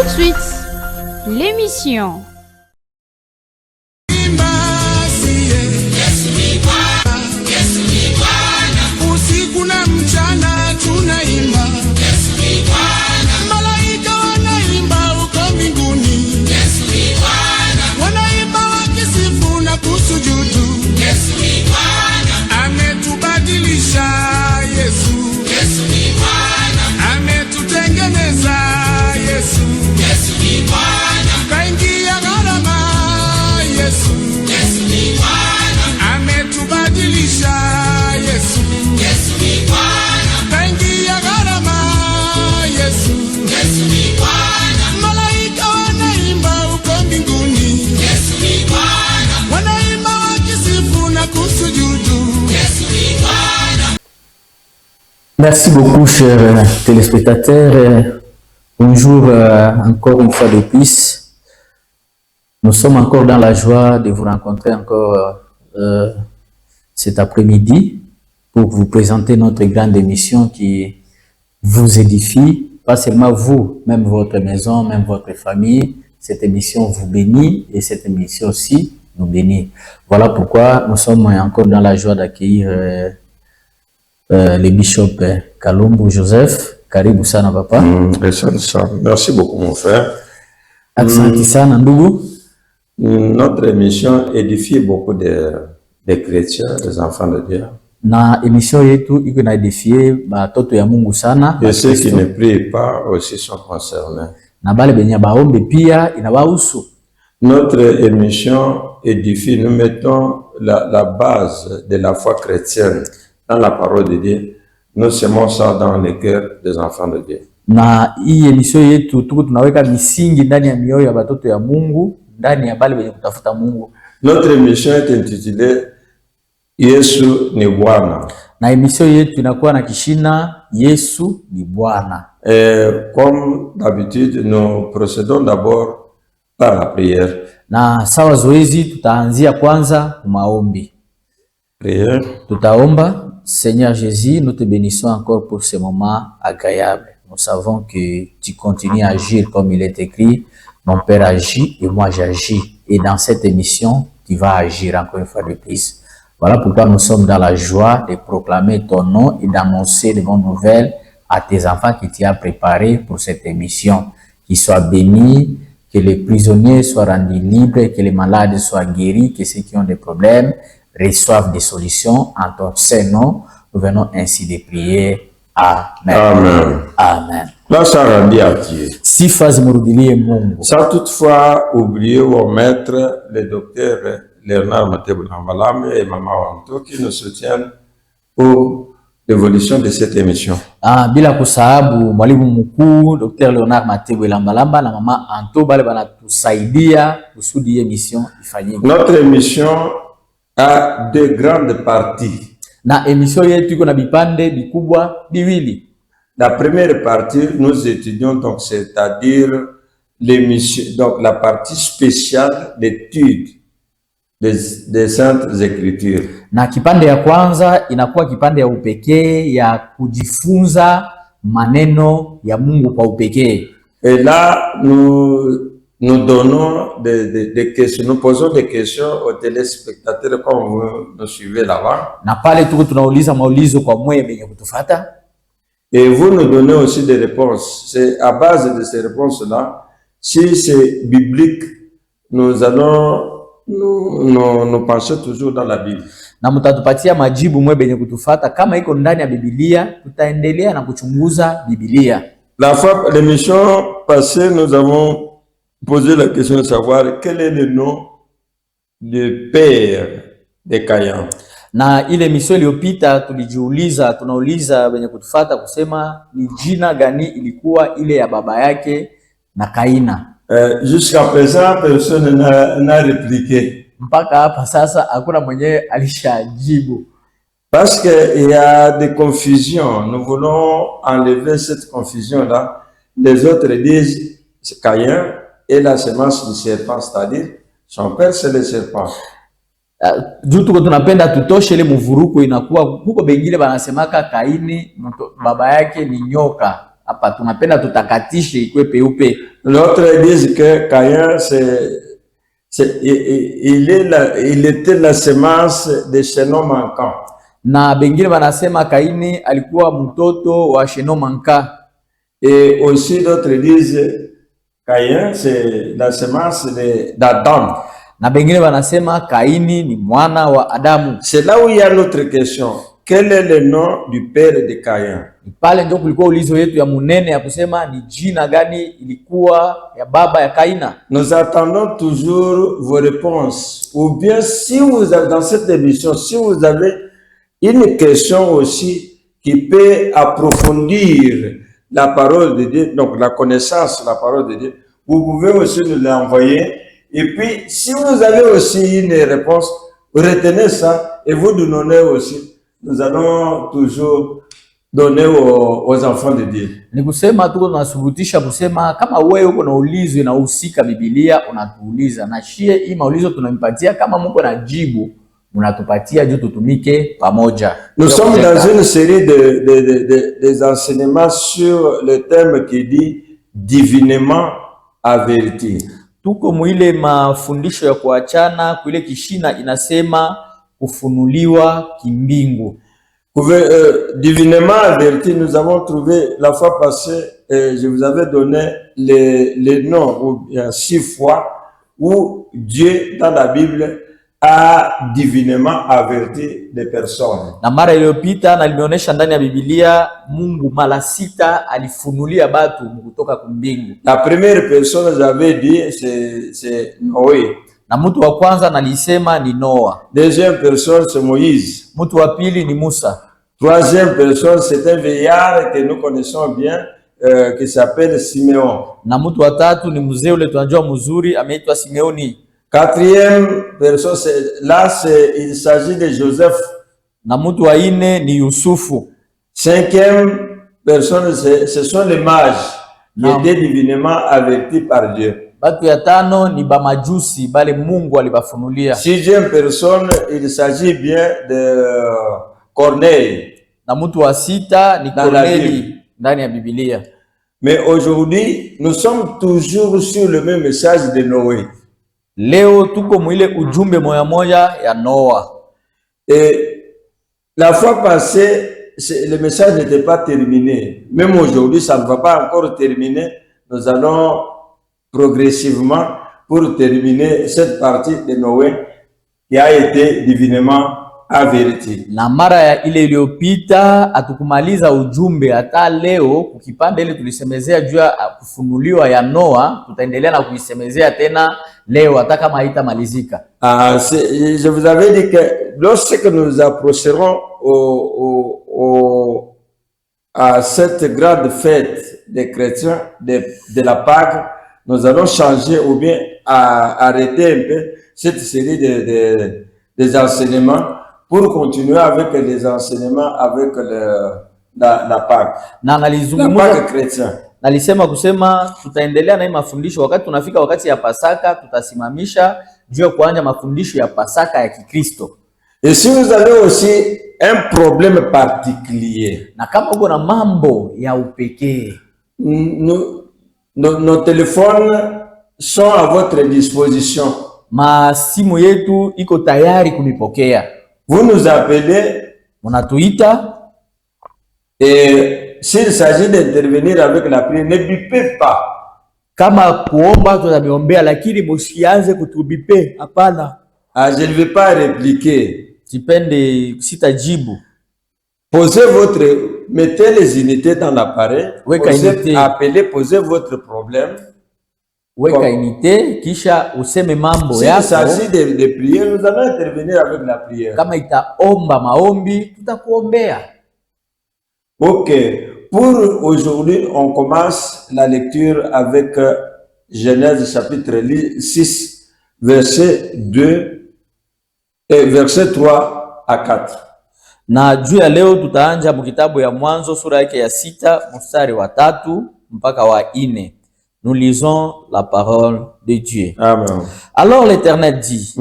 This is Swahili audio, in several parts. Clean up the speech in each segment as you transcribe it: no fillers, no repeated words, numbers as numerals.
suite, l'émission. Usiku na mchana tunaimba, Yesu ni Bwana. Malaika wanaimba huko mbinguni, Yesu ni Bwana. Wanaimba wakisifu na kusujudu, Yesu ni Bwana. Ametubadilisha Yesu, Yesu ni Bwana. Ametutengeneza Yesu, Yesu ni Bwana. Kaingia gharama Yesu, Yesu ni Bwana. Ametubadilisha Yesu, Yesu ni Bwana. Kaingia gharama Yesu, Yesu ni Bwana. Malaika wanaimba huko mbinguni, Yesu ni Bwana. Wanaimba wakisifu na kusujudu, Yesu ni Bwana. Merci beaucoup, chers téléspectateurs. Bonjour encore une fois de plus. Nous sommes encore dans la joie de vous rencontrer encore cet après-midi pour vous présenter notre grande émission qui vous édifie, pas seulement vous, même votre maison, même votre famille. Cette émission vous bénit et cette émission aussi nous bénit. Voilà pourquoi nous sommes encore dans la joie d'accueillir le bishop Kalumbu Joseph. Karibu sana papa. Merci beaucoup mon frère. Asante sana ndugu. Notre émission édifie beaucoup de chrétiens, des enfants de Dieu. Na émission yetu iko na edifie batoto ya Mungu sana. Et ceux qui ne prient pas aussi sont concernés. Na bale benya baombe pia inawahusu. Notre émission édifie, nous mettons la base de la foi chrétienne dans la parole de Dieu. Nous semons ça dans les cœurs des enfants de Dieu. Na hii emission yetu tuko tunaweka misingi ndani ya mioyo ya batoto ya Mungu, ndani ya bale benye kutafuta Mungu. Notre émission est intitulée Yesu ni Bwana. Na emission yetu inakuwa na kishina Yesu ni Bwana. Comme d'habitude, nous procédons d'abord par la prière. Na sawa zoezi tutaanzia kwanza maombi. Prière. Tutaomba. Seigneur Jésus, nous te bénissons encore pour ce moment agréable. Nous savons que tu continues à agir comme il est écrit. Mon Père agit et moi j'agis. Et dans cette émission, tu vas agir encore une fois de plus. Voilà pourquoi nous sommes dans la joie de proclamer ton nom et d'annoncer de bonnes nouvelles à tes enfants que tu as préparés pour cette émission. Qu'ils soient bénis, que les prisonniers soient rendus libres, que les malades soient guéris, que ceux qui ont des problèmes reçoivent des solutions en ton saint nom. Nous venons ainsi de prier. Amen. Amen. Amen. Grâce à Dieu. Sifa zimurudilie Mungu. Sans toutefois oublier ou omettre le docteur Léonard Mateboulambalame et Maman Wanto qui nous soutiennent pour l'évolution de cette émission. Bila kusahabu mwalimu mkuu Dr. Leonard Mateboulambalamba na Mama Anto bale banatusaidia kusudi émission ifanyike. Notre émission a deux grandes parties. Na émission yetu iko na bipande bikubwa biwili. La première partie, nous étudions donc, c'est-à-dire l'émission, donc la partie spéciale d'étude des Saintes Écritures. Na kipande ya kwanza inakuwa kipande ya upekee ya kujifunza maneno ya Mungu kwa upekee. Et là, nous donnons des questions, nous posons des questions aux téléspectateurs comme vous nous suivez là-bas. Na pale tuko tunauliza maulizo kwa mwe benye kutufuata. Et vous nous donnez aussi des réponses. C'est à base de ces réponses-là, si c'est biblique, nous allons nous pencher toujours dans la Bible. Na mtatupatia majibu mwe benye kutufuata kama iko ndani ya Biblia, tutaendelea na kuchunguza Biblia. La fois l'émission passée, nous avons posé la question de savoir quel est le nom du père de Caïn. Na ile emission iliyopita tunauliza wenye kutufuata kusema ni jina gani ilikuwa ile ya baba yake na Kaina. Jusqu'à présent, personne n'a répliqué. Mpaka hapa sasa hakuna mwenye alishajibu. Parce qu'il y a des confusions. Nous voulons enlever cette confusion-là. Les autres disent c'est Caïn et la semence du serpent, c'est-à-dire son père c'est le serpent. Juu tuko tunapenda tutoshe ile mvuruko, inakuwa huko bengine banasemaka Kaini baba yake ni nyoka, hapa tunapenda tutakatishe ikwe peupe. L'autre dit que Caïn, il était la semence de chaînon manquant. Na bengine banasema Kaini alikuwa mtoto wa Sheno Manka. Et aussi d'autres disent Caïn, c'est la semence d'Adam. Na bengine banasema Kaini ni mwana wa Adamu. C'est là où il y a notre question. Quel est le nom du père de Caïn? Pale ndio kulikuwa ulizo yetu ya munene ya kusema ni jina gani ilikuwa ya baba ya Kaina. Nous attendons toujours vos réponses. Ou bien si vous avez dans cette émission, si vous avez une question aussi qui peut approfondir la parole de Dieu, donc la connaissance de la parole de Dieu, vous pouvez aussi nous l'envoyer. Et puis, si vous avez aussi une réponse, retenez ça et vous nous donnez aussi. Nous allons toujours donner aux enfants de Dieu. Ni kusema tuko tunasubutisha kusema kama wewe uko na ulizo na usika Biblia unatuuliza na shie hii maulizo tunampatia kama mko na jibu mnatupatia juu tutumike pamoja. Nous sommes dans une série des enseignements sur le thème qui dit divinement averti. Tuko mwile mafundisho ya kuachana kuile kishina inasema kufunuliwa kimbingu. Divinement averti, nous avons trouvé la fois passée, je vous avais donné les noms ou bien 6 fois où Dieu dans la Bible a divinement averti des personnes. Na mara iliyopita nalionyesha ndani ya Biblia Mungu mara 6 alifunulia batu kutoka kumbingu. La première personne j'avais dit c'est Noé. Na mtu wa kwanza nalisema ni Noa. Deuxième personne c'est Moïse. Mtu wa pili ni Musa. Troisième personne c'est un vieillard que nous connaissons bien qui s'appelle Simeon. Na mtu wa tatu ni mzee ule tunajua mzuri ameitwa Simeoni. Quatrième personne il s'agit de Joseph. Na mtu wa ine ni Yusufu. Cinquième personne ce sont les mages qui étaient divinement avertis par Dieu. Batu ya tano ni bamajusi bale Mungu alibafunulia. Sixième personne il s'agit bien de Corneille. Na mtu wa sita ni Corneli ndani ya Biblia. Mais aujourd'hui nous sommes toujours sur le même message de Noé. Leo tuko mwile ujumbe moya moya ya Noa. Et la fois passée, le message n'était pas terminé. Même aujourd'hui, ça ne va pas encore terminer. Nous allons progressivement pour terminer cette partie de Noé qui a été divinement averti. Na mara ya ile iliyopita atukumaliza ujumbe hata leo kukipanda ile tulisemezea juu ya kufunuliwa ya Noa, tutaendelea na kuisemezea tena leo hata kama haitamalizika. Je vous avais dit que lorsque nous approcherons à cette grande fête des chrétiens de la Pâque, nous allons changer ou bien arrêter un peu cette série des enseignements pour continuer avec les enseignements avec la Pâque. La Pâque chrétienne. Nalisema kusema tutaendelea na hii mafundisho wakati tunafika wakati ya Pasaka tutasimamisha juu ya kuanza mafundisho ya Pasaka ya Kikristo. Et si vous avez aussi un problème particulier, na kama uko na mambo ya upekee, nos téléphones sont à votre disposition. Masimu yetu iko tayari kunipokea. Vous nous appelez, munatuita, et s'il s'agit d'intervenir avec la prière, ne bipez pas. Kama kuomba tutabiombea lakini msianze kutubipe, hapana. Je ne vais pas répliquer. Sipende sitajibu. Mettez les unités dans l'appareil. Appelez, posez votre problème. Weka unité kisha useme mambo yako. S'il s'agit de prier, nous allons intervenir avec la prière. Kama itaomba maombi, tutakuombea. OK. Pour aujourd'hui, on commence la lecture avec Genèse chapitre 6, verset 2 et verset 3 à 4. Na juu ya leo tutaanja mkitabu ya Mwanzo sura yake ya 6 mstari wa 3 mpaka wa 4. Nous lisons la parole de Dieu. Amen. Alors l'Éternel dit,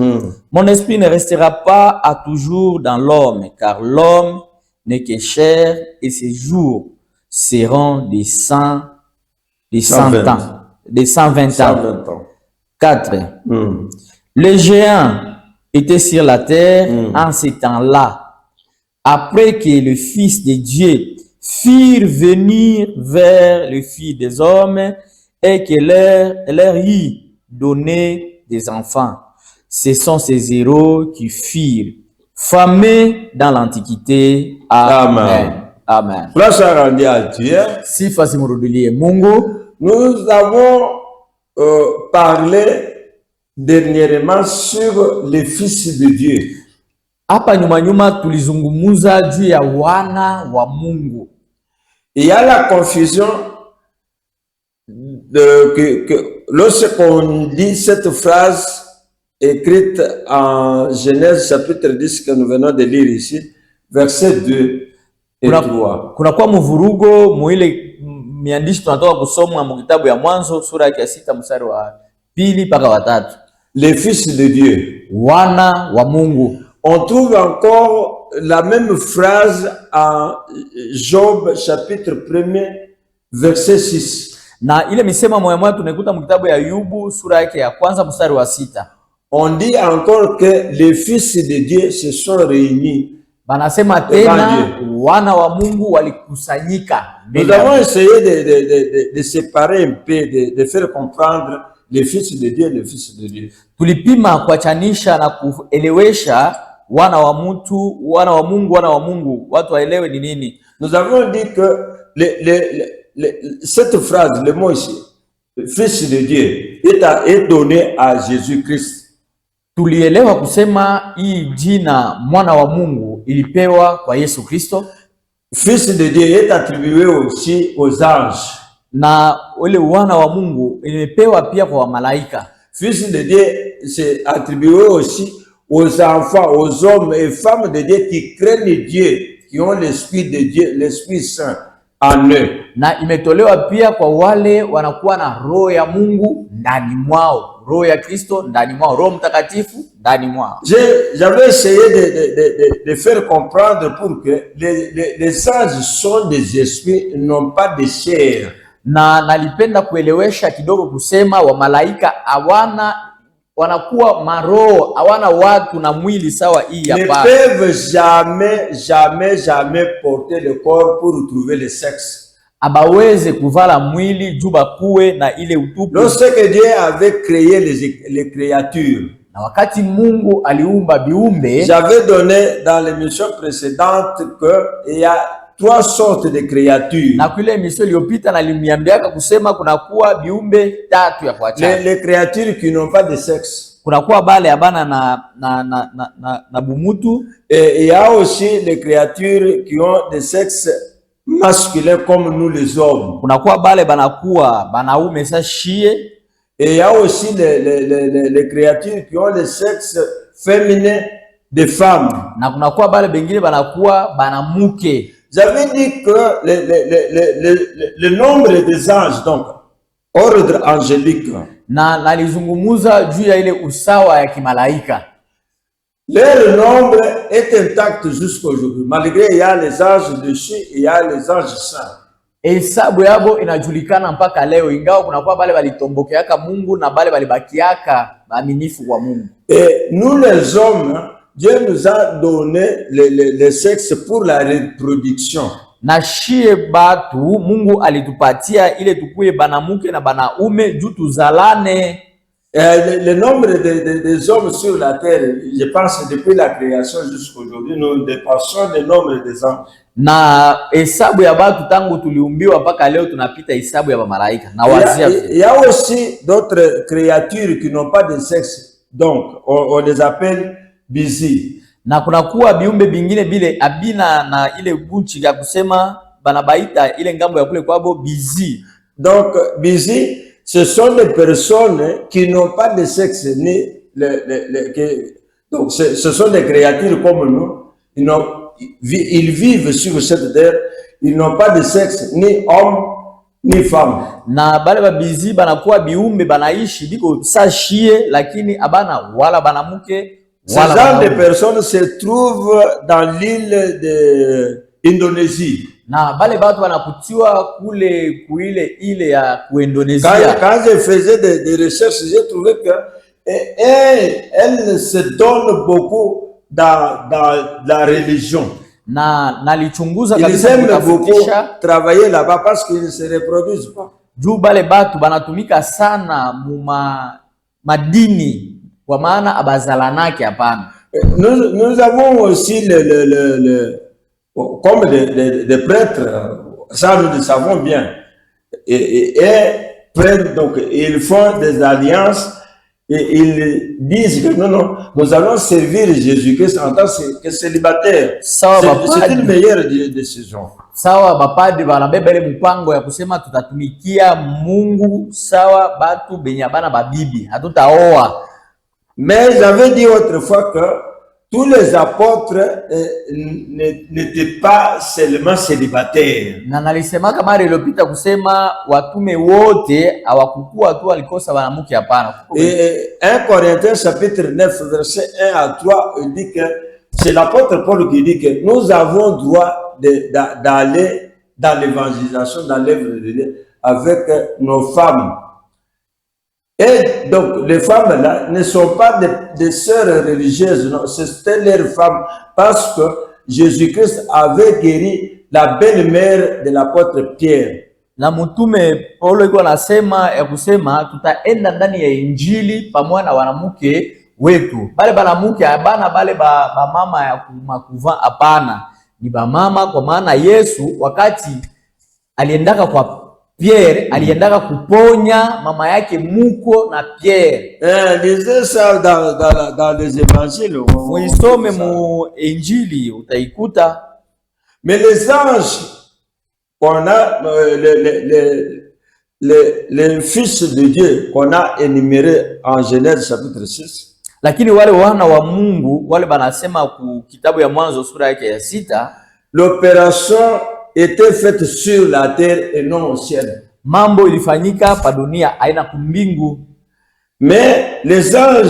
mon esprit ne restera pas à toujours dans l'homme, car l'homme n'est que chair et ses jours seront de 100 120 ans, de 120 ans. 120 ans. 4. Les géants étaient sur la terre en ce temps-là, après que le Fils de Dieu firent venir vers le Fils des hommes et que leur y donné des enfants. Ce sont ces héros qui firent famés dans l'Antiquité. Amen. Amen. Sifa zimurudilie Mungu. Nous avons parlé dernièrement sur les fils de Dieu. Hapa nyuma tulizungumuza juu ya wana wa Mungu. Il y a la confusion lorsqu'on dit cette phrase écrite en Genèse chapitre 10 que nous venons de lire ici, verset 2 et 3. Kuna kwa mvurugo muile miandishi tunatoka kusoma mu kitabu ya Mwanzo sura ya 6 mstari wa 2 mpaka wa 3. Les fils de Dieu, wana wa Mungu. On trouve encore la même phrase en Job chapitre 1 verset 6. Na ile misema moja tunaikuta mu kitabu ya Ayubu sura yake ya kwanza mstari wa 6. On dit encore que les fils de Dieu se sont réunis. Banasema tena wana wa Mungu walikusanyika. Nous avons essayé de séparer un peu, de faire comprendre les fils de Dieu, les fils de Dieu. Tulipima kuachanisha na kuelewesha wana wa mtu, wana wa Mungu, watu waelewe ni nini. Nous avons dit que cette phrase, le mot ici, fils de Dieu, est donné à Jésus-Christ. Tulielewa kusema hii jina mwana wa Mungu ilipewa kwa Yesu Kristo. Fils de Dieu est attribué aussi aux anges. Na ule wana wa Mungu ilipewa pia kwa malaika. Fils de Dieu c'est attribué aussi aux enfants, aux hommes et femmes de Dieu qui craignent Dieu, qui ont l'esprit de Dieu, l'Esprit Saint en eux. Na imetolewa pia kwa wale wanakuwa na roho ya Mungu ndani mwao, roho ya Kristo ndani mwao, Roho Mtakatifu ndani mwao. J'avais essayé de faire comprendre pour que les anges sont des esprits, non pas des chairs. Na nalipenda kuelewesha kidogo kusema wa malaika wanakuwa maroho, hawana watu na mwili sawa hii hapa. Ne peuvent jamais porter le corps pour trouver le sexe. Abaweze kuvala mwili juba kuwe na ile utupu. Lorsque Dieu avait créé les créatures, na wakati Mungu aliumba biumbe, j'avais donné dans l'émission précédente que il y a 3 sortes de créatures. Na kule emission iliyopita nalimiambiaka kusema kuna kuwa biumbe 3 ya kuachana. Les créatures qui n'ont pas de sexe. Kuna kuwa bale abana na bumutu. Et il y a aussi les créatures qui ont des sexes masculins comme nous les hommes. Kuna kuwa bale banakuwa banaume sa shie. Et il y a aussi les créatures qui ont des sexes féminins des femmes. Na kuna kuwa bale bengine banakuwa banamuke. J'avais dit que le nombre des anges, donc ordre angélique, na nalizungumuza juu ya ile usawa ya kimalaika. Leur nombre est intact jusqu'à aujourd'hui. Malgré il y a les anges dessus, il y a les anges saints. Hesabu yabo inajulikana mpaka leo, ingawa kuna kwa bale balitombokeaka Mungu na bale balibakiaka waaminifu kwa Mungu. Et nous les hommes, Dieu nous a donné les sexes pour la reproduction. Na shie batu Mungu alitupatia ile tukuye banamuke na banaume juu tuzalane. Le nombre des hommes sur la terre, je pense depuis la création jusqu'à aujourd'hui, nous dépassons le nombre des anges. Na hesabu ya batu tangu tuliumbiwa mpaka leo tunapita hesabu ya malaika. Na wazia il y a aussi d'autres créatures qui n'ont pas de sexe, donc on les appelle busy. Na kuna kuwa biumbe bingine bile abina na ile buchi ya kusema banabaita ile ngambo ya kule kwabo busy. Donc busy, ce sont des personnes qui n'ont pas de sexe ni donc ce sont des créatures comme nous. Ils vivent sur cette terre, ils n'ont pas de sexe ni homme ni femme. Na bale ba busy banakuwa biumbe banaishi biko sashie lakini abana wala banamuke. Ces genre de personnes se trouvent dans l'île d'Indonésie. Na bale batu wanakutiwa kule kuile ile ya kuindonesia. Quand je faisais des recherches, j'ai trouvé que elle se donne beaucoup dans la religion. Na nalichunguza Ils kabisa aiment beaucoup kutafutisha travailler là-bas parce qu'ils ne se reproduisent pas. juu bale batu banatumika sana muma madini kwa maana abazalanake hapana. Nous avons aussi comme des prêtres, ça nous le savons bien, et prêtres, donc ils font des alliances et ils disent que non, nous allons servir Jésus-Christ en tant que célibataire. C'est une meilleure décision. Sawa bapadi banabeba ile mpango ya kusema tutatumikia Mungu sawa batu benye bana babibi hatutaoa. Mais j'avais dit autrefois que tous les apôtres n'étaient pas seulement célibataires. Na nalisemaka mara iliyopita kusema watume wote hawakukuwa tu walikosa wanamke hapana. Et 1 Corinthiens chapitre 9 verset 1 à 3 il dit que c'est l'apôtre Paul qui dit que nous avons droit d'aller dans l'évangélisation, dans l'œuvre de Dieu avec nos femmes. Et donc, les femmes là ne sont pas des sœurs religieuses, non, c'était leurs femmes parce que Jésus-Christ avait guéri la belle-mère de l'apôtre Pierre. Na mtume Paulo iko anasema ya kusema tutaenda ndani ya Injili pamoja na wanamke wetu. Bale banamuke abana bale ba mama ya kumakuva hapana. Ni ba mama kwa maana Yesu wakati aliendaka kwa Pierre aliendaka kuponya mama yake muko na Pierre. Lisez ça dans les évangiles. Muisome mu Injili utaikuta. Mais les anges, on a les fils de Dieu qu'on a énumérés en Genèse chapitre 6. Lakini wale wana wa Mungu wale banasema ku kitabu ya Mwanzo sura yake ya 6, l'opération était faite sur la terre et non au ciel. Mambo ilifanyika pa dunia aina kumbingu. Mais les anges,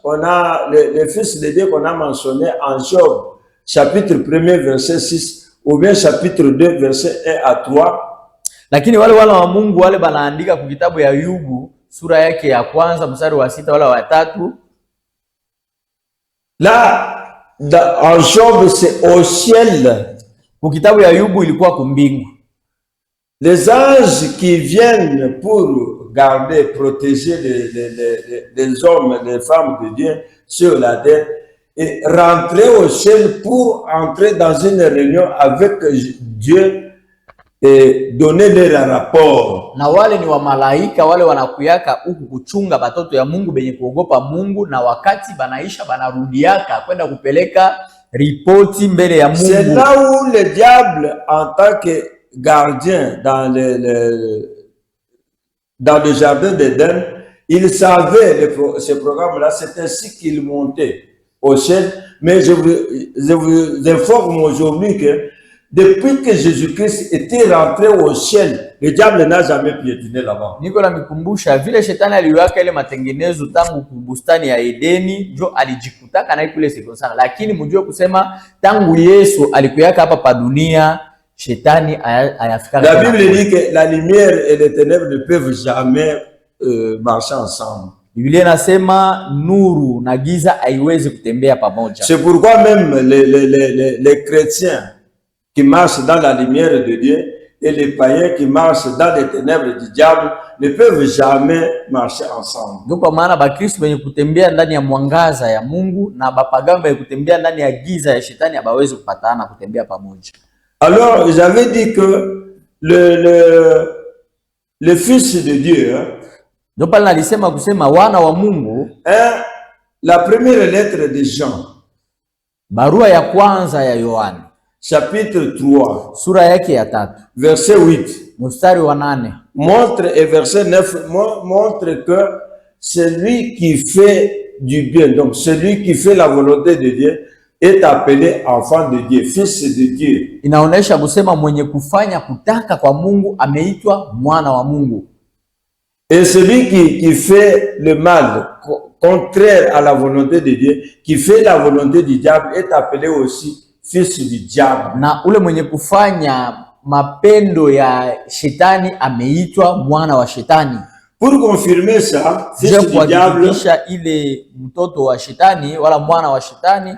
on a les fils de Dieu qu'on a mentionné en Job, chapitre 1 verset 6, ou bien chapitre 2 verset 1 à 3. Lakini wale wana wa Mungu wale banaandika ku kitabu ya Ayubu sura yake ya kwanza mstari wa 6 wala wa 3. Là en Job c'est au ciel. Ku kitabu ya Ayubu ilikuwa kumbingu. Les anges qui viennent pour garder, protéger les hommes, les femmes de Dieu sur la terre, et rentrer au ciel pour entrer dans une réunion avec Dieu et donner leur rapport. Na wale ni wa malaika wale wanakuyaka huku kuchunga batoto ya Mungu benye kuogopa Mungu, na wakati banaisha banarudiaka kwenda kupeleka ripoti mbele ya Mungu. C'est là où le diable en tant que gardien dans le jardin d'Éden, il savait ce programme-là, c'est ainsi qu'il montait au ciel. Mais je vous informe aujourd'hui que depuis que Jésus-Christ était rentré au ciel, le diable n'a jamais piétiné là-bas. Niko na mikumbusha vile shetani aliweka ile matengenezo tangu kubustani ya Edeni, njo alijikutaka na kule siku sana. Lakini mjue kusema tangu Yesu alikuyaka hapa pa dunia, shetani ayafika. La Bible dit que la lumière et les ténèbres ne peuvent jamais marcher ensemble. Biblia inasema nuru na giza haiwezi kutembea pamoja. C'est pourquoi même les chrétiens qui marchent dans la lumière de Dieu et les païens qui marchent dans les ténèbres du diable ne peuvent jamais marcher ensemble. Ndio kwa maana Bakristo wenye kutembea ndani ya mwangaza ya Mungu na bapagano wenye kutembea ndani ya giza ya shetani hawawezi kupatana kutembea pamoja. Alors, j'avais dit que le fils de Dieu, ndio pale nalisema kusema wana wa Mungu, la première lettre de Jean, barua ya kwanza ya Yohana, chapitre 3, sura yake ya 3, verset 8, mstari wa 8, montre, et verset 9 montre que celui qui fait du bien, donc celui qui fait la volonté de Dieu, est appelé enfant de Dieu, fils de Dieu. Inaonesha kusema mwenye kufanya kutaka kwa Mungu ameitwa mwana wa Mungu. Et celui qui fait le mal, contraire à la volonté de Dieu, qui fait la volonté du diable, est appelé aussi fils du diable. Na ule mwenye kufanya mapendo ya shetani ameitwa mwana wa shetani. Pour confirmer ça, fils du diable, ile mtoto wa shetani wala mwana wa shetani.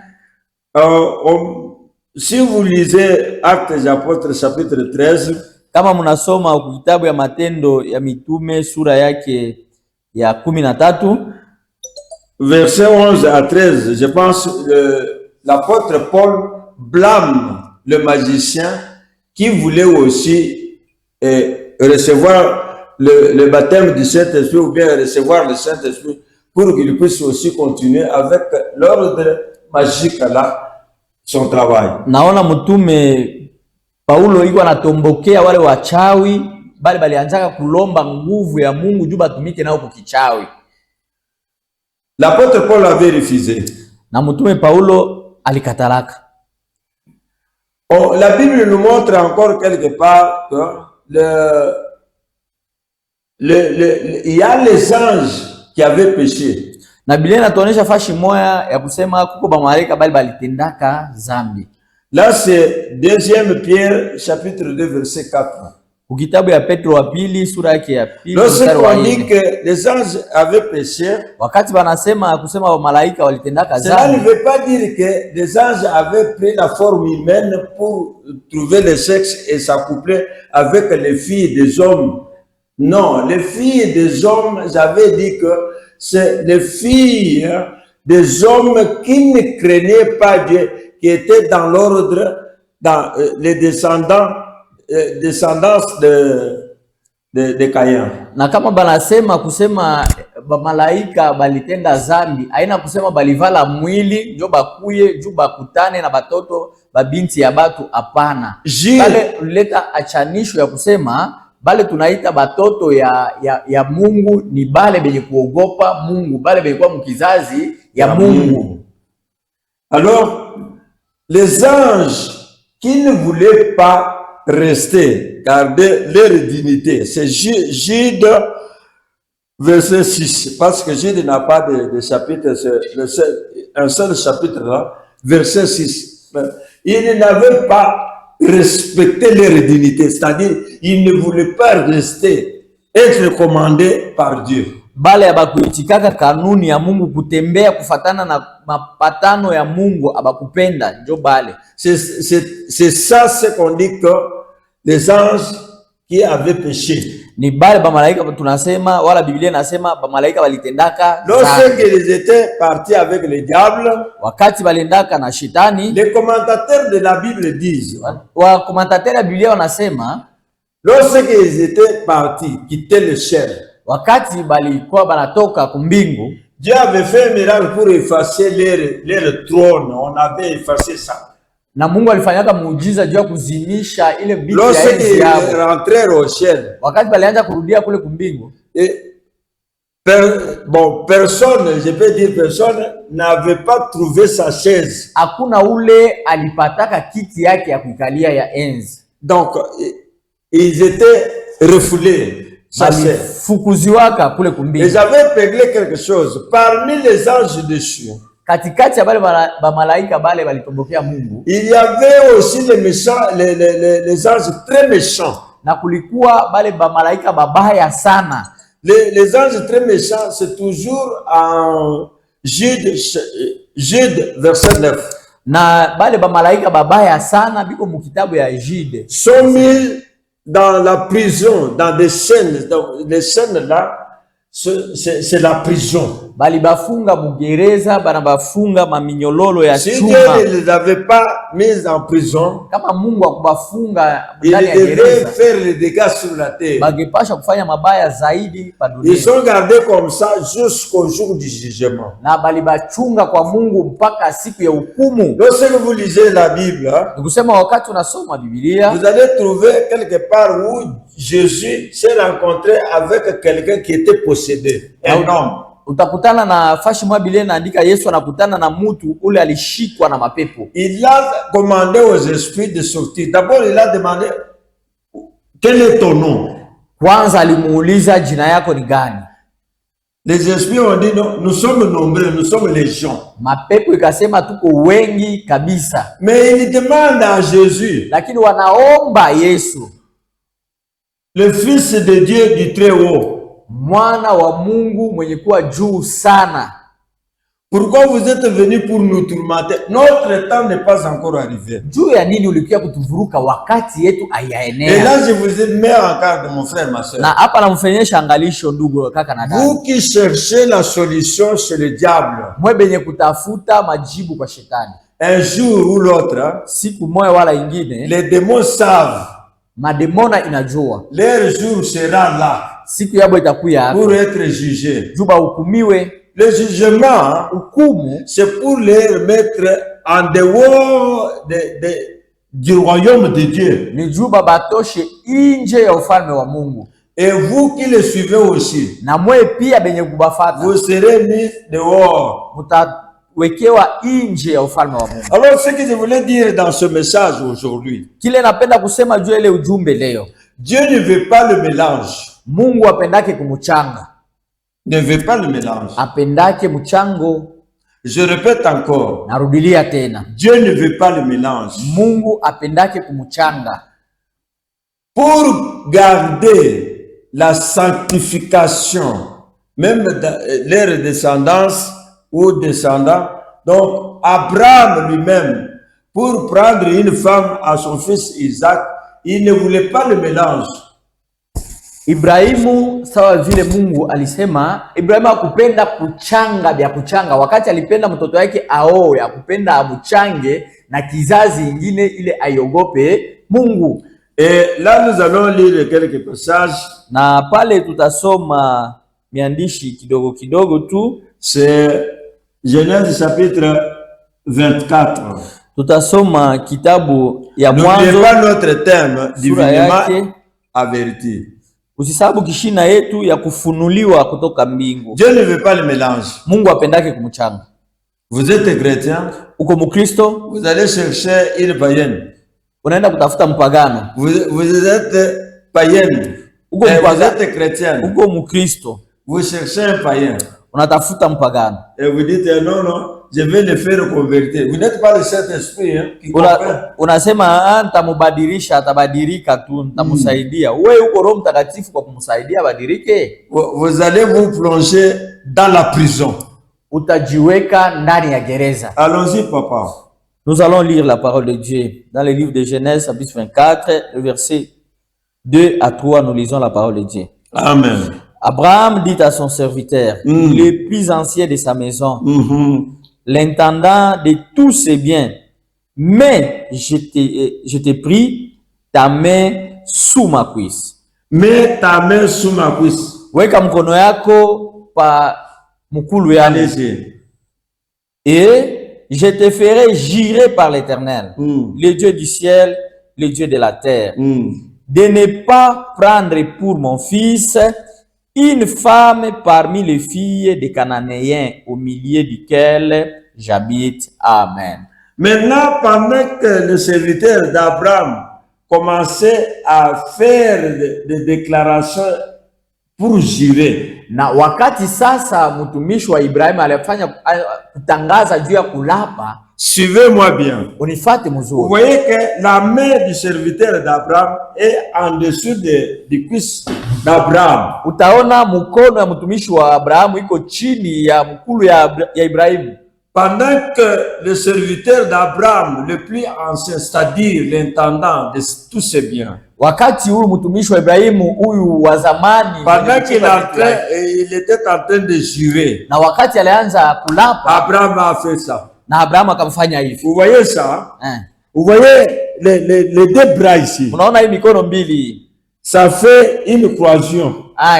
Si vous lisez Actes des Apôtres chapitre 13, kama mnasoma kitabu ya Matendo ya Mitume sura yake ya 13 verset 11 à 13, je pense l'apôtre Paul blâme le magicien qui voulait aussi recevoir le baptême du Saint-Esprit ou bien recevoir le Saint-Esprit pour qu'il puisse aussi continuer avec l'ordre magique là son travail. Naona mtume Paulo iko anatombokea wale wachawi bali balianzaka kulomba nguvu ya Mungu juu batumike nao kukichawi. L'apôtre Paul avait refusé. Na mtume Paulo alikatalaka. La Bible nous montre encore quelque part que il y a les anges qui avaient péché. Na Biblia inatuonyesha fashi moya ya kusema kuko ba malaika bali balitendaka zambi. Là c'est 2 Pierre chapitre 2 verset 4. Kitabu ya Petro wa pili sura yake ya pili. Lorsqu'on dit que les anges avaient péché, wakati banasema kusema ba malaika walitendaka zambi, cela ne veut pas dire que les anges avaient pris la forme humaine pour trouver le sexe et s'accoupler avec les filles des hommes. Non, les filles des hommes, j'avais dit que c'est les filles des hommes qui ne craignaient pas Dieu, qui étaient dans l'ordre, dans les descendants de Caïn. Na kama banasema kusema ba malaika balitenda zambi, haina kusema balivala mwili ndio bakuye juu bakutane na batoto babinti ya batu, hapana. Bale uleta achanisho ya kusema bale tunaita batoto ya Mungu ni bale benye kuogopa Mungu, bale benye kwa mkizazi ya Mungu. Alors, les anges qui ne voulaient pas rester, garder leur dignité, c'est Jude verset 6, parce que Jude n'a pas de chapitre, un seul chapitre là, verset 6. Ils n'avaient pas respecté leur dignité, c'est-à-dire ils ne voulaient pas rester, être commandés par Dieu. Bale abakuitikaka kanuni ya Mungu, kutembea kufatana na mapatano ya Mungu, abakupenda njo bale. C'est ça ce qu'on dit que les anges qui avaient péché. Ni bale ba malaika tunasema, wala Biblia nasema ba malaika walitendaka. Lorsqu'ils étaient partis avec le diable, wakati balendaka na shetani, les commentateurs de la Bible disent, wa commentateurs ya Biblia wanasema, lorsqu'ils étaient partis quitter le ciel, wakati balikuwa banatoka kumbingu, Dieu avait fait un miracle pour effacer leur trône. On avait effacé ça. Na Mungu alifanyaka muujiza juu ya kuzimisha ile vitu ya enzi yao. Lorsqu'ils rentrèrent au ciel, wakati balianza kurudia kule kumbingu, personne, je peux dire personne, n'avait pas trouvé sa chaise. Hakuna ule alipataka kiti yake ya kuikalia ya enzi. Donc, ils étaient refoulés. Fukuziwaka kule kumbingu. Ils avaient réglé quelque chose. Parmi les anges dessus, katikati ya bale ba malaika bale balitombokea Mungu, il y avait aussi les méchants, les anges très méchants. Na kulikuwa bale ba malaika babaya sana. Les anges très méchants, c'est toujours en Jude verset 9. Na bale ba malaika babaya sana biko mu kitabu ya Jude. Sont mis dans la prison, dans des chaînes. Donc les chaînes là, c'est la prison. Bali bafunga mugereza, bana bafunga maminyololo ya chuma. Si Dieu ne les avait pas mis en prison, kama Mungu akubafunga ndani ya gereza, il devait faire les dégâts sur la terre. Bagepasha kufanya mabaya zaidi pa dunia. Ils sont gardés comme ça jusqu'au jour du jugement. Na bali bachunga kwa Mungu mpaka siku ya hukumu. Lorsque vous lisez la Bible, nikusema wakati unasoma Biblia, vous allez trouver quelque part où Jésus s'est rencontré avec quelqu'un qui était possédé, un homme. Utakutana na fashi mwa Biblia inaandika Yesu anakutana na mtu ule alishikwa na mapepo. Il a commandé aux esprits de sortir. D'abord, il a demandé, quel est ton nom? Kwanza alimuuliza jina yako ni gani? Les esprits ont dit non, nous sommes nombreux, nous sommes légions. Mapepo ikasema tuko wengi kabisa. Mais ils demandent à Jésus, Lakini wanaomba Yesu, le Fils de Dieu du Très-Haut, mwana wa Mungu mwenye kuwa juu sana. pourquoi vous êtes venus pour nous tourmenter? Notre temps n'est pas encore arrivé. Juu ya nini ulikuja kutuvuruka wakati yetu hayaenea? Et là, je vous mets en garde, mon frère, ma soeur. Na hapa namfanyisha angalisho ndugu kaka na dada. Vous qui cherchez la solution chez le diable, Mwe benye kutafuta majibu kwa shetani, un jour ou l'autre, siku moja wala ingine, les démons savent, mademona inajua leur jour sera là siku yabo itakuya pour être jugé. juba hukumiwe. Le jugement, Hukumu c'est pour les mettre en dehors du royaume de Dieu. ni juba batoshe inje ya ufalme wa Mungu. Et vous qui le suivez aussi, Na mwe pia benye kubafata vous serez mis dehors. mutawekewa inje ya ufalme wa Mungu. Alors, ce que je voulais dire dans ce message aujourd'hui, Kile napenda kusema juu ile ujumbe leo, Dieu ne veut pas le mélange. Mungu apendake kumuchanga, Ne veut pas le mélange. apendake mchango. Je répète encore, Narudilia tena, Dieu ne veut pas le mélange. Mungu apendake kumuchanga. Pour garder la sanctification, même dans leur descendance ou descendants, donc Abraham lui-même, pour prendre une femme à son fils Isaac, il ne voulait pas le mélange. Ibrahimu sawa vile Mungu alisema, Ibrahimu hakupenda kuchanga vya kuchanga. Wakati alipenda mtoto wake aoe, hakupenda amuchange na kizazi ingine ile aiogope Mungu. Et là, nous allons lire quelques passages. Na pale tutasoma miandishi kidogo kidogo tu. C'est Genèse chapitre 24. Tutasoma kitabu ya N'oubliez Mwanzo. pas notre thème, divinement yake, à vérité. usisabu kishina yetu ya kufunuliwa kutoka mbingu. Dieu ne veut pas le mélange. Mungu apendake kumuchanga. Vous êtes chrétien, Uko Mkristo, vous allez chercher une païenne. unaenda kutafuta mpagano. Vous êtes païenne, Uko et vous mpagano, êtes chrétienne. uko Mkristo, Vous cherchez un païen. unatafuta mpagano. Et vous dites, non, non, je vais le faire convertir. Vous n'êtes pas le Saint-Esprit qui comprend. Unasema nitamubadilisha, atabadilika tu, nitamusaidia. Wewe uko Roho Mtakatifu kwa kumsaidia badilike? Vous allez vous plonger dans la prison. Utajiweka ndani ya gereza. Allons-y, papa. Nous allons lire la parole de Dieu dans le livre de Genèse, chapitre 24, le verset 2 à 3. Nous lisons la parole de Dieu. Amen. Abraham dit à son serviteur, le plus ancien de sa maison, l'intendant de tous ses biens, mais je t'ai pris ta main sous ma cuisse. Mets ta main sous ma cuisse. Weka mkono yako pa mukulu yangu. Allez-y. Et je te ferai jurer par l'Éternel, le Dieu du ciel, le Dieu de la terre, de ne pas prendre pour mon fils une femme parmi les filles des Cananéens au milieu duquel j'habite. Amen. Maintenant, pendant que le serviteur d'Abraham commençait à faire des déclarations pour jurer, na wakati sasa mtumishi wa Ibrahimu alifanya kutangaza juu ya kulapa, suivez-moi bien. unifate Vous mzuri. voyez que la main du serviteur d'Abraham est en dessous du cuisse d'Abraham. Utaona mkono ya mtumishi wa Abrahamu iko chini ya mkulu ya Ibrahimu. Pendant que le serviteur d'Abraham, le plus ancien, c'est-à-dire l'intendant de tous ses biens, Wakati huyu mtumishi wa Ibrahimu huyu wa zamani, pendant qu'il était en train de jurer, na wakati alianza kulapa, Abraham a fait ça. na Abrahamu akamfanya hivi. Vous voyez ça? Vous voyez les deux bras ici? Unaona hii mikono mbili, Ça fait une croisillon.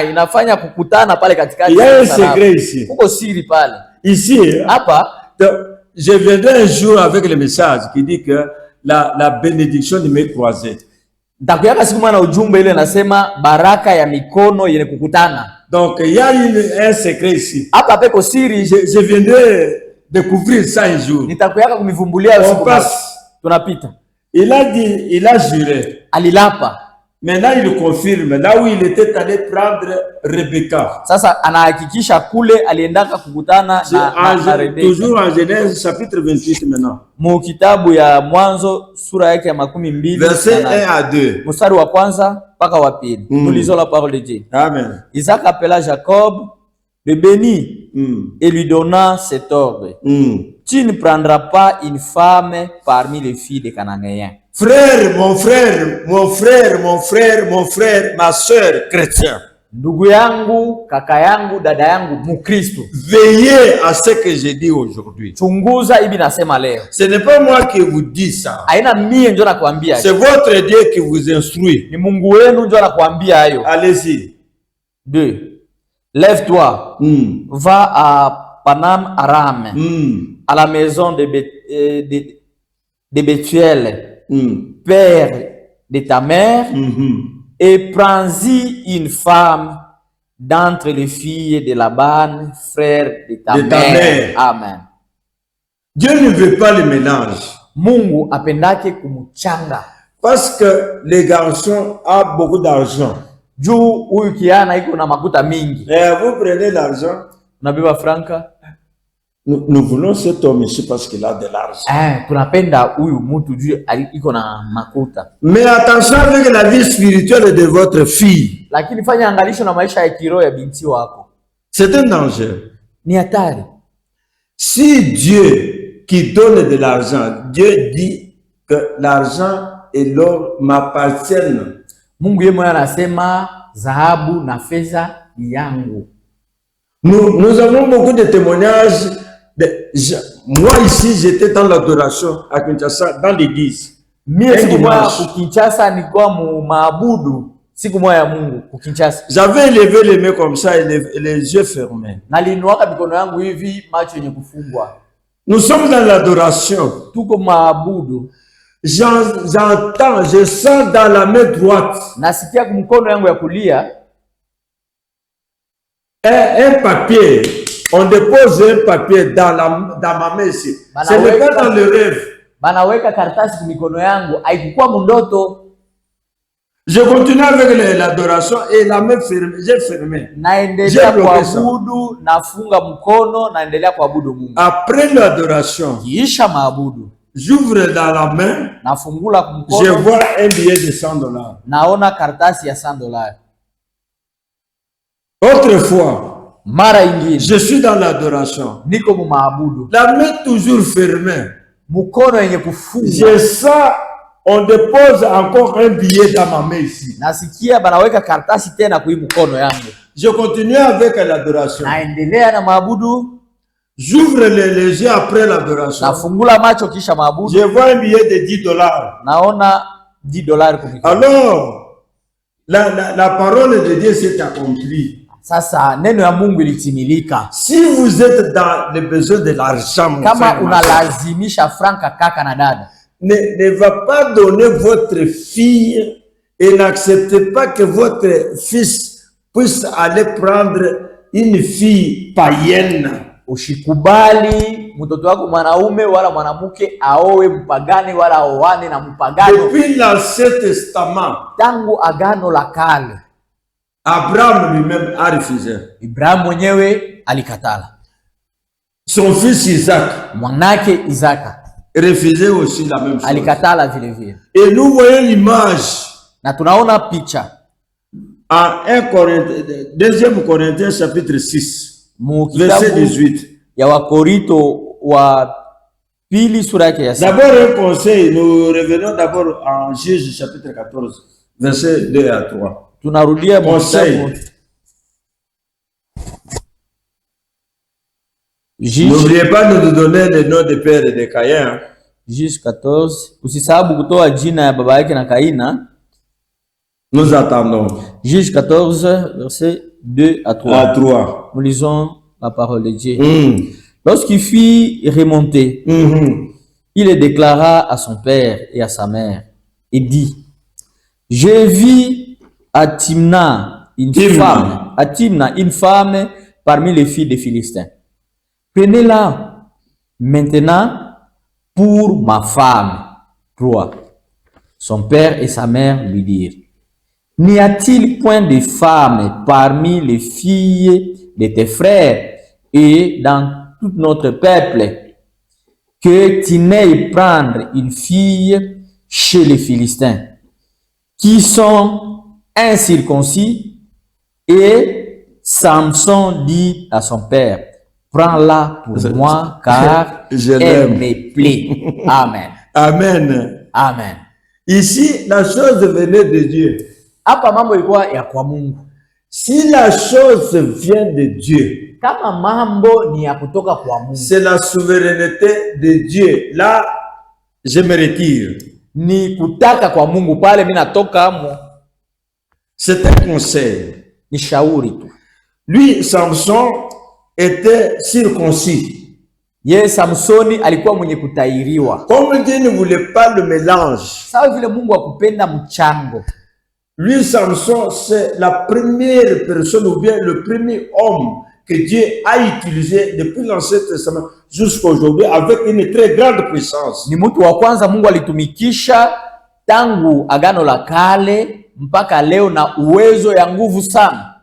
inafanya kukutana pale katikati. Il y a un secret ici. Uko siri pale. Ici, Hapa je viendrai un jour avec le message qui dit que la bénédiction de mes croisés. Ndakuyaka siku mwana ujumbe ile nasema baraka ya mikono yenye kukutana. Donc il y a un secret ici. Hapa peko siri. Je viendrai découvrir ça un jour. Nitakuyaka kumivumbulia On siku passe. tunapita. Il a dit, il a juré. Alilapa. Maintenant, il confirme là où il était allé prendre Rebecca. Sasa anahakikisha kule aliendaka kukutana na Rebeka. Toujours en Genèse chapitre 28 maintenant. Mu kitabu ya Mwanzo sura yake ya 12 verset 1 à 2. Mstari wa kwanza mpaka wa pili. Nous lisons la parole de Dieu. Amen. Isaac appela Jacob, le bénit et lui donna cet ordre. Tu ne prendras pas une femme parmi les filles des Cananéens. Frère, mon frère, mon frère, mon frère, mon frère, ma soeur chrétien. Ndugu yangu, kaka yangu, dada yangu Mukristo. Veillez à ce que je dis aujourd'hui. Chunguza hivi nasema leo. Ce n'est pas moi qui vous dis ça. Haina mie ndio nakwambia. C'est votre Dieu qui vous instruit. Ni Mungu wenu ndio anakuambia hayo. Allez-y. 2. Lève-toi. Va à Panam Aram. À la maison de Bethuel. Père de ta mère, et prends-y une femme d'entre les filles de Laban, frère de ta mère. Amen. Dieu ne veut pas le mélange. Mungu apendake kumuchanga. Parce que les garçons ont beaucoup d'argent. Juu huyu kiana iko na makuta mingi. Et vous prenez l'argent. Nabeba franka. Nous voulons cet homme ici parce qu'il a de l'argent. Tunapenda huyu mtu juu iko na makuta. Mais attention avec la vie spirituelle de votre fille. Lakini fanya angalisho na maisha ya kiroho ya binti wako. C'est un danger. Ni hatari. Si Dieu qui donne de l'argent, Dieu dit que l'argent et l'or m'appartiennent. Mungu yeye mwenyewe anasema dhahabu na fedha ni yangu. Nous avons beaucoup de témoignages. Moi ici, j'étais dans l'adoration à Kinshasa, dans l'église. J'avais élevé les mains comme ça et les yeux fermés. Nous sommes dans l'adoration. J'entends, je sens dans la main droite un papier. On dépose un papier dans ma main ici. Ce n'est pas dans le rêve. Je continue avec l'adoration et la main fermée. J'ai fermé. Après l'adoration, j'ouvre dans la main. Je vois un billet de $100. Autrefois, je suis dans l'adoration. La main toujours fermée. Je sens, on dépose encore un billet dans ma main ici. Je continue avec l'adoration. J'ouvre les yeux après l'adoration. Je vois un billet de $10. Alors, la parole de Dieu s'est accomplie. Sasa neno ya Mungu ilitimilika. Si vous êtes dans le besoin de l'argent, kama unalazimisha franka kaka na dada, ne va pas donner votre fille et n'acceptez pas que votre fils puisse aller prendre une fille païenne. Ushikubali mtoto wako mwanaume wala mwanamke aowe mpagani wala aoane na mpagano. Depuis l'Ancien Testament, tangu agano la kale, Abraham lui-même a refusé. Ibrahim mwenyewe alikatala. Son fils Isaac, mwanake Isaka, refusait aussi la même chose. Alikatala vile vile. Et nous voyons l'image. Na tunaona picha. En 2 Corinthiens chapitre 6. Verset 18. Ya Wakorinto wa pili sura yake ya 6. D'abord un conseil, nous revenons d'abord en Juge chapitre 14, verset 2 à 3. Tunarudia conseil. N'oubliez pas de nous donner le nom de père et de Caïn. Juge 14. Usisahabu kutoa jina ya baba yake na Kaina. Nous attendons. Juge 14, verset 2 à 3. À 3. Nous lisons la parole de Dieu. Lorsqu'il fit remonter, il le déclara à son père et à sa mère et dit: je vis à Timna une femme parmi les filles des Philistins. Prenez-la maintenant pour ma femme. 3. Son père et sa mère lui dirent: N'y a-t-il point de femmes parmi les filles de tes frères et dans tout notre peuple que tu n'ailles prendre une fille chez les Philistins qui sont incirconcis? Et Samson dit à son père, prends-la pour moi car elle me plaît. Amen. Amen. Amen. Ici, la chose venait de Dieu. Hapa mambo ilikuwa ya kwa Mungu. Si la chose vient de Dieu, Kama mambo ni ya kutoka kwa Mungu, c'est la souveraineté de Dieu. Là, je me retire. ni kutaka kwa Mungu, pale mimi natoka amo. C'est un conseil. Ni shauri tu. Lui, Samson, était circoncis. Ye Samsoni alikuwa mwenye kutairiwa. Comme Dieu ne voulait pas le mélange, Sawa vile Mungu akupenda mchango. lui, Samson, c'est la première personne ou bien le premier homme que Dieu a utilisé depuis l'Ancien Testament jusqu'à aujourd'hui avec une très grande puissance. Ni mtu wa kwanza Mungu alitumikisha tangu Agano la Kale mpaka leo na uwezo ya nguvu sana.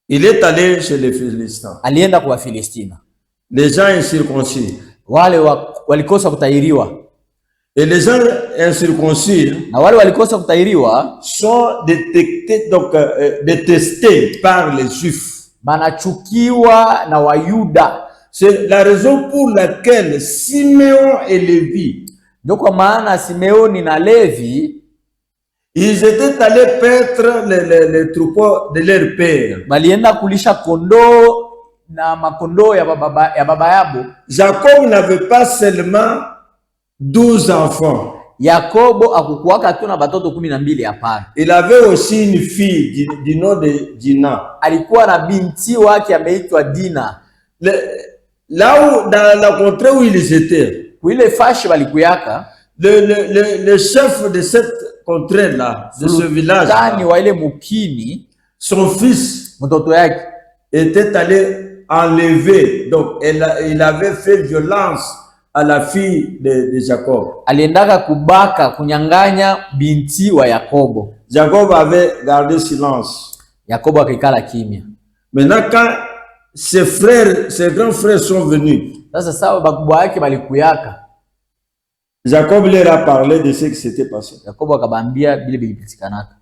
Il est allé chez les Philistins. Alienda kwa Filistina. Les gens incirconcis. Wale walikosa kutairiwa. Et les gens incirconcis Na wale walikosa kutairiwa sont détectés, donc détestés par les Juifs. banachukiwa na Wayuda. C'est la raison pour laquelle Simeon et Lévi, Ndio kwa maana Simeoni na Levi ils étaient allés paître les troupeaux de leur père. balienda kulisha kondoo na makondoo ya baba yabo. Jacob n'avait pas seulement 12 enfants. Yakobo akukuwaka tu na batoto 12, hapana. Il avait aussi une fille du nom de Dina. Alikuwa na binti wake ameitwa Dina. Là où, dans la contrée où ils étaient, Kuile fashi balikuyaka, le chef de cette contrée-là, de ce village, tani wa ile mukini, son fils mtoto yake était allé enlever. Donc, il avait fait violence à la fille de Jacob. aliendaka kubaka kunyanganya binti wa Yakobo. Jacob avait gardé silence. Yakobo akikala kimya. Maintenant, quand ses frères, ses grands frères sont venus, Sasa sawa bakubwa yake balikuyaka, Jacob leur a parlé de ce qui s'était passé. Yakobo akabambia bile bilipitikanaka.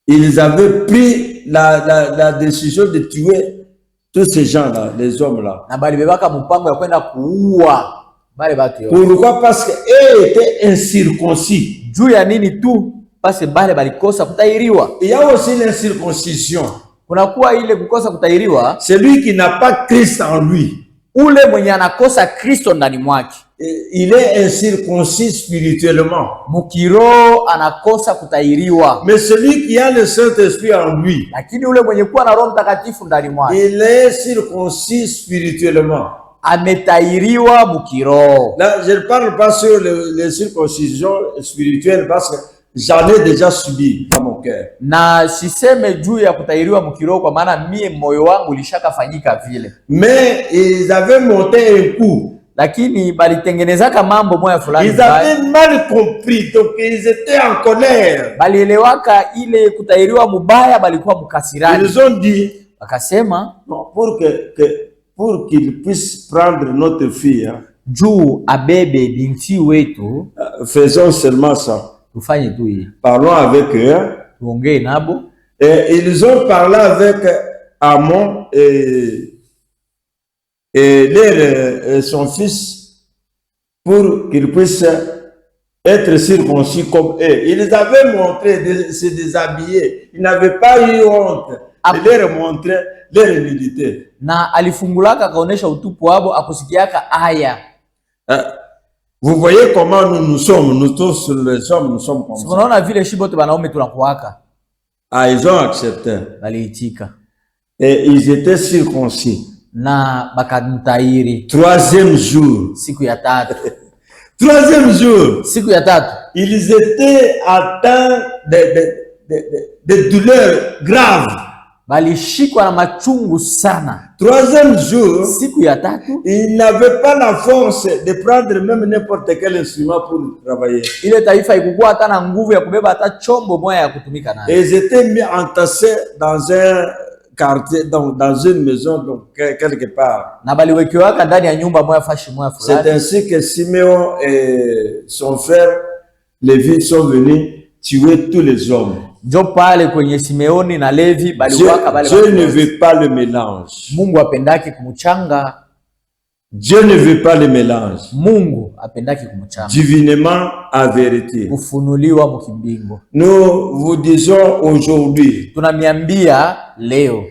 Ils avaient pris la décision de tuer tous ces gens-là, les hommes-là. Na balibebaka mpango ya kwenda kuua bale batu yote. Pourquoi? Parce qu'ils étaient incirconcis. Juu ya nini tu? Basi bale balikosa kutairiwa. Il y a aussi l'incirconcision. Kunakuwa ile kukosa kutairiwa, Celui qui n'a pas Christ en lui, ule mwenye anakosa Kristo ndani mwake. il est incirconcis spirituellement. Mukiro anakosa kutairiwa. Mais celui qui a le Saint-Esprit en lui, Lakini ule mwenye kuwa na Roho Mtakatifu ndani mwake, il est circoncis spirituellement. ametairiwa mukiro. Là, je ne parle pas sur les circoncisions spirituelles parce que j'en ai déjà subi dans mon cœur. Na siseme juu ya kutairiwa mukiro kwa maana mie moyo wangu lishakafanyika vile. Mais ils avaient monté un coup. Lakini balitengenezaka mambo moya fulani. Ils avaient mal compris, donc ils étaient en colère. Balielewaka ile kutairiwa mubaya, balikuwa mukasirani. Ils ont dit, Wakasema pour qu'ils puissent prendre notre fille, hein, juu abebe binti wetu, faisons seulement ça. tufanye tu hii. Parlons avec eux. Hein. Tuongee nabo. Et ils ont parlé avec Amon et son fils pour qu'ils puissent être circoncis comme eux. Ils avaient montré de se déshabiller. Ils n'avaient pas eu honte de leur montrer leur humilité. Na alifungulaka kaonesha utupu wabo, akusikiaka aya. Vous voyez comment nous sommes, nous tous les hommes, nous sommes comme ça. Unaona vile shibote banaume tunakuwaka. Ah, ils ont accepté. Baliitika. Et ils étaient circoncis. Na bakamtairi. 3e jour. Siku ya tatu. 3e jour. Siku ya tatu. Ils étaient atteints de douleurs graves. balishikwa na machungu sana. Troisième jour, Siku ya tatu ils n'avaient pas la force de prendre même n'importe quel instrument pour travailler. ile taifa ikukua hata na nguvu ya kubeba hata chombo moja ya kutumika nayo. Et ils étaient mis entassés dans un quartier, dans une maison, donc quelque part. Na baliwekiwaka ndani ya nyumba moja fashi moja C'est fulani. ainsi que Simeon et son frère Lévi sont venus tuer tous les hommes. Njo pale kwenye Simeoni na Levi baliwaka bale. Dieu ne veut pas le mélange. Mungu apendaki kumuchanga. Dieu ne veut pas le mélange. Mungu apendaki kumuchanga. Divinement à vérité. Kufunuliwa mukimbingo. Nous vous disons aujourd'hui, Tunamiambia leo,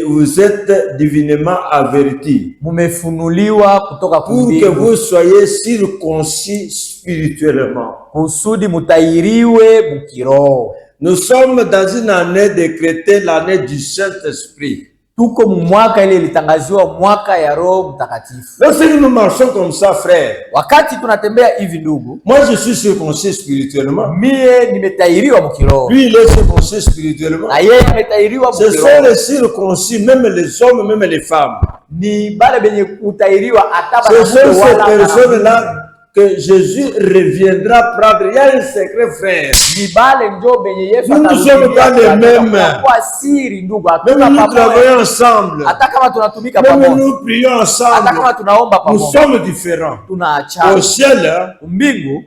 vous êtes divinement avertis mumefunuliwa kutoka pour que kumbingu vous soyez circoncis spirituellement. kusudi mutairiwe mukiroho. Nous sommes dans une année décrétée, l'année du Saint-Esprit. Tuko mwaka ile ilitangaziwa mwaka ya Roho Mtakatifu. Lorsque nous marchons comme ça, frère, Wakati tunatembea hivi ndugu, moi je suis circoncis spirituellement. mie nimetairiwa mukiroho. Lui, il est circoncis spirituellement. Na yeye ametairiwa Ce sont mukiroho. les circoncis, même les hommes, même les femmes. Ni bale benye kutairiwa hata Ce sont banamuke ces wala personnes-là que Jésus reviendra prendre. Il y a un secret, frère. ni bale njo benye Yesu Nous ne sommes pas les mêmes. Kwa siri ndugu, Même hatuna nous pamoja. travaillons ensemble. Hata kama tunatumika Même pamoja, nous prions hata ensemble. kama tunaomba Nous pamoja, sommes différents. Au tunaachana. ciel, Mbingu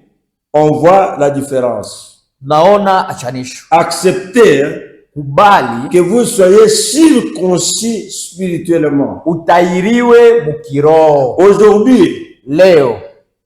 on voit la différence. naona achanisho. Acceptez Kubali que vous soyez circoncis spirituellement. utairiwe mukiroho. Aujourd'hui, Leo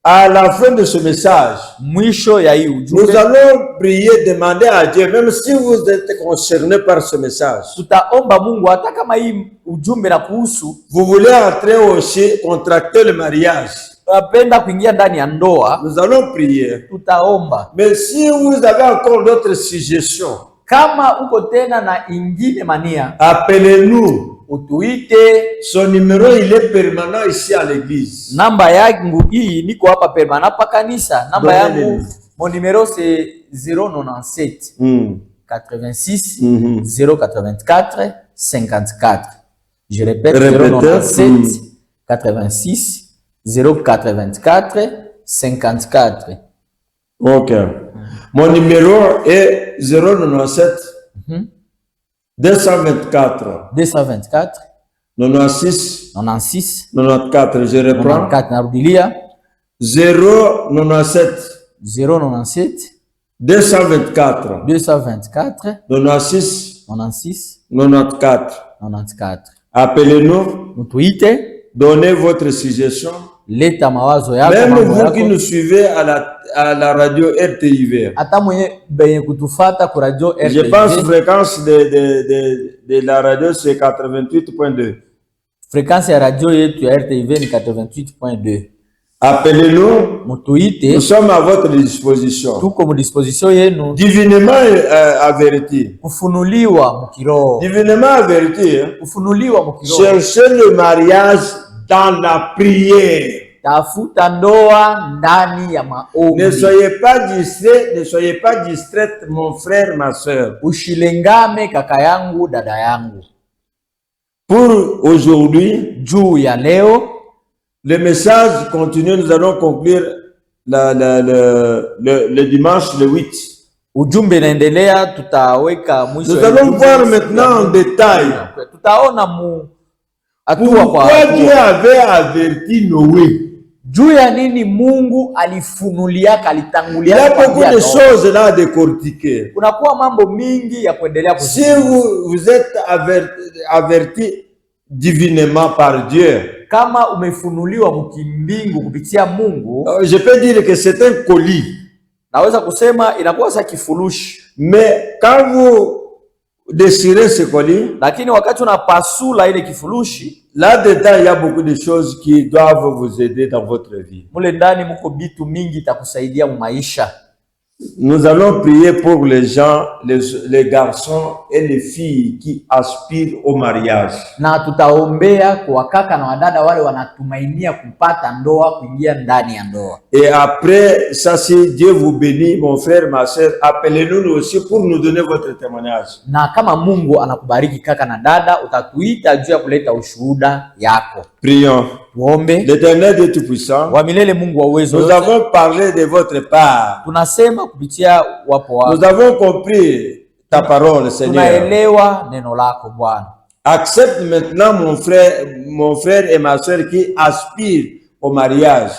à la fin de ce message, mwisho ya hii nous ujumbe allons prier, demander à Dieu, même si vous êtes concerné par ce message, tutaomba Mungu hata kama hii ujumbe na kuhusu vous voulez entrer aussi, contracter le mariage, tunapenda kuingia ndani ya ndoa, nous allons prier. tutaomba. Mais si vous avez encore d'autres suggestions, Kama uko tena na ingine mania, appelez-nous. utuite. Son numéro, il est permanent ici à l'église. Namba yangu hii niko hapa permanent pa kanisa. Namba Donnez-le. yangu, mon numéro c'est 097 86 084 54. Je répète, Répétez. 097 86 084 54. Ok. Mon numéro est 097 224 224 96 96 94. Je reprends. 94 narudilia 097 097 224 224 96 96 94. 94. Appelez-nous, Mutuite, donnez votre suggestion. leta mawazo yako, Même mambo vous qui yako. nous suivez à la radio RTIV. Hata mwenye benye kutufata ku radio Je RTV. pense fréquence de la radio c'est 88.2. Fréquence ya radio yetu ya RTV ni 88.2. Appelez-nous, nous Mutuite, sommes à votre disposition. tuko mu disposition yenu Divinement averti. kufunuliwa mukiroho. Divinement averti. Kufunuliwa mukiroho. Cherchez le mariage dans la prière. Tafuta ndoa ndani ya maombi. Ne soyez pas distrait, ne soyez pas distraite, mon frère, ma soeur. Ushilengame kaka yangu, dada yangu. Pour aujourd'hui, Juu ya leo, le message continue. Nous allons conclure le dimanche, le 8. ujumbe inaendelea, tutaweka mwisho. Nous ya allons ujumbe. voir maintenant en détail Tutaona hatua kwa pourquoi Dieu hatua. avait averti Noé. Juu ya nini Mungu alifunuliaka, Il y alitangulia a beaucoup kuambia de Noa. choses là à décortiquer. Kunakuwa mambo mingi ya kuendelea Si kujifunza. vous êtes averti divinement par Dieu, Kama umefunuliwa mkimbingu kupitia Mungu, je peux dire que c'est un colis. naweza kusema inakuwa sa kifurushi, Mais quand vous déchirez ce colis, lakini wakati unapasula ile kifurushi, là-dedans, il y a beaucoup de choses qui doivent vous aider dans votre vie. mule ndani muko bitu mingi itakusaidia mu maisha. Nous allons prier pour les gens, les garçons et les filles qui aspirent au mariage. Na tutaombea kwa kaka na wadada wale wanatumainia kupata ndoa, kuingia ndani ya ndoa. Et après ça, si Dieu vous bénit, mon frère, ma sœur, appelez-nous aussi pour nous donner votre témoignage. Na kama Mungu anakubariki kaka na dada, utatuita juu ya kuleta ushuhuda yako. Prions. L'Éternel Dieu Tout-Puissant, nous avons parlé de votre part. Nous avons compris ta parole, Seigneur. Accepte maintenant mon frère et ma soeur qui aspirent au mariage.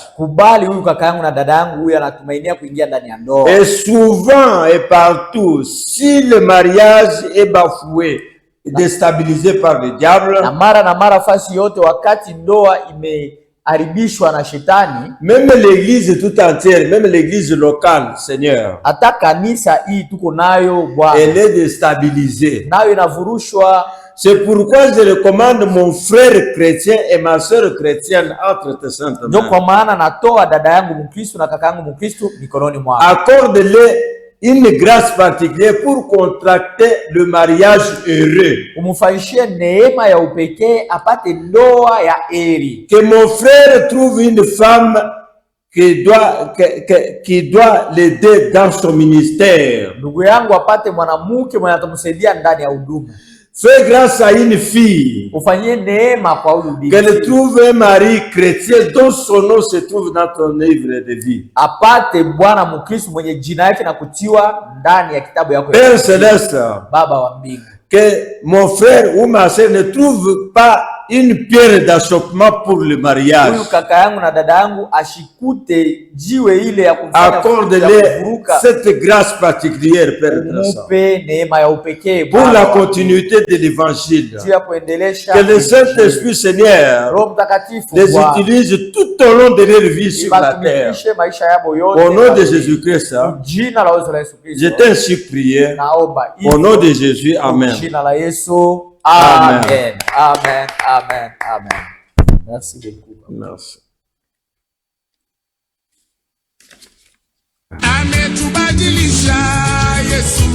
Et souvent et partout, si le mariage est bafoué, déstabilisé par le diable, na mara fasi yote wakati ndoa imeharibishwa na shetani, même l'église tout entière, même l'église locale, Seigneur, hata kanisa hii tuko nayo Bwana, elle est déstabilisée, nayo inavurushwa. C'est pourquoi je recommande mon frère chrétien et ma sœur chrétienne entre tes saintes mains. Ndio kwa maana natoa dada yangu Mkristo na kaka yangu Mkristo mikononi mwako. Accorde-le une grâce particulière pour contracter le mariage heureux. Umufanyishie neema ya upekee apate ndoa ya heri. Que mon frère trouve une femme qui doit l'aider dans son ministère. Ndugu yangu apate mwanamke mwenye atamsaidia ndani ya huduma. Fais grâce à une fille. Ufanyie neema kwa huyu binti. Qu'elle trouve un mari chrétien dont son nom se trouve dans ton livre de vie. Apate bwana Mkristo mwenye jina yake na kutiwa ndani ya kitabu yako. Père Céleste, Baba wa mbingu, que mon frère ou ma sœur ne trouve pas une pierre d'achoppement pour le mariage. Huyu kaka yangu na dada yangu ashikute jiwe ile ya kumfanya. Accorde-le cette grâce particulière, Père. Mupe neema ya upekee pour la continuité de l'évangile. Que le Saint-Esprit, Seigneur, les utilise tout au long de leur vie sur la terre. Au nom de Jésus-Christ, je t'ai ainsi prié. Au nom de Jésus, Amen. Amen. Amen. Amen. Amen. Merci beaucoup. Merci. Ametubadilisha Yesu.